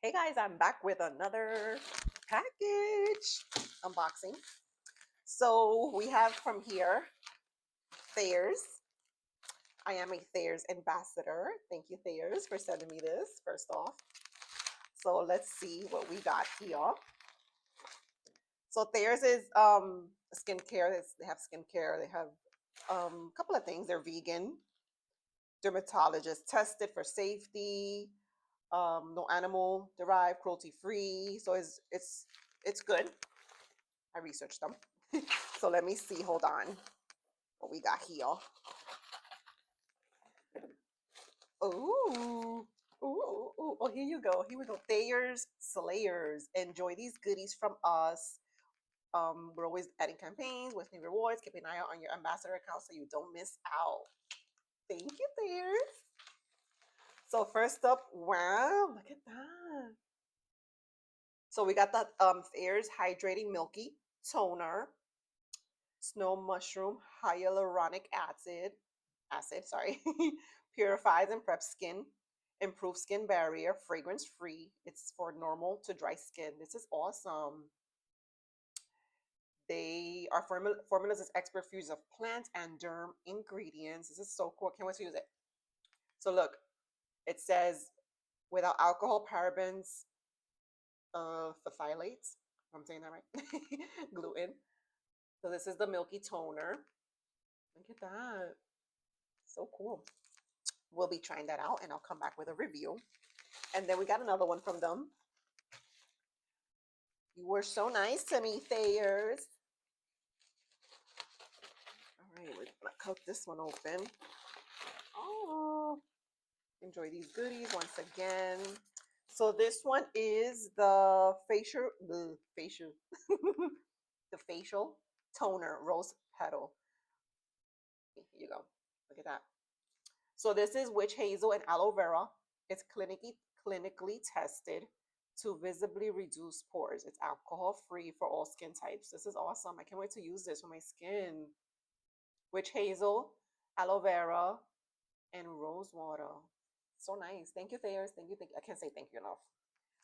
Hey guys, I'm back with another package unboxing. So we have from here Thayers. I am a Thayers ambassador. Thank you, Thayers, for sending me this first off. So let's see what we got here. So Thayers is skincare. They have skincare. They have a couple of things. They're vegan, dermatologist tested for safety, no animal derived, cruelty free. So it's good. I researched them. So let me see. Hold on. What we got here. Ooh. Ooh. Oh, here you go. Here we go. Thayers Slayers. Enjoy these goodies from us. We're always adding campaigns with new rewards. Keep an eye out on your ambassador account so you don't miss out. Thank you, Thayers. So first up, wow, look at that. So we got that Thayers Hydrating Milky Toner, Snow Mushroom Hyaluronic acid, sorry, purifies and preps skin, improves skin barrier, fragrance free. It's for normal to dry skin. This is awesome. They are formulas is expert fusion of plant and derm ingredients. This is so cool. Can't wait to use it. So look, it says without alcohol, parabens, phthalates. If I'm saying that right. Gluten. So this is the Milky Toner. Look at that. So cool. We'll be trying that out and I'll come back with a review. And then we got another one from them. You were so nice to me, Thayers. All right, we're gonna cut this one open. Oh, enjoy these goodies once again. So this one is the facial, the facial toner, rose petal. Here you go. Look at that. So this is witch hazel and aloe vera. It's clinically tested to visibly reduce pores. It's alcohol free for all skin types. This is awesome. I can't wait to use this for my skin. Witch hazel, aloe vera, and rose water. So nice. Thank you, Thayers. Thank you. I can't say thank you enough.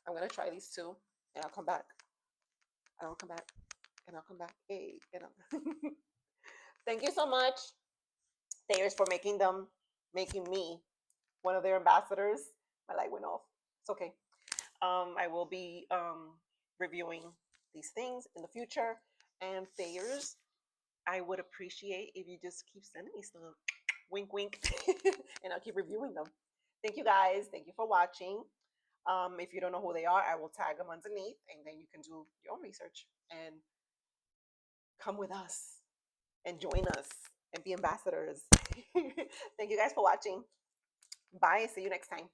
I'm gonna try these two, and I'll come back. And I'll come back. And I'll come back. Hey, and thank you so much, Thayers, for making me one of their ambassadors. My light went off. It's okay. I will be reviewing these things in the future. And Thayers, I would appreciate if you just keep sending me stuff. Wink, wink. And I'll keep reviewing them. Thank you guys. Thank you for watching. If you don't know who they are, I will tag them underneath and then you can do your own research and come with us and join us and be ambassadors. Thank you guys for watching. Bye. See you next time.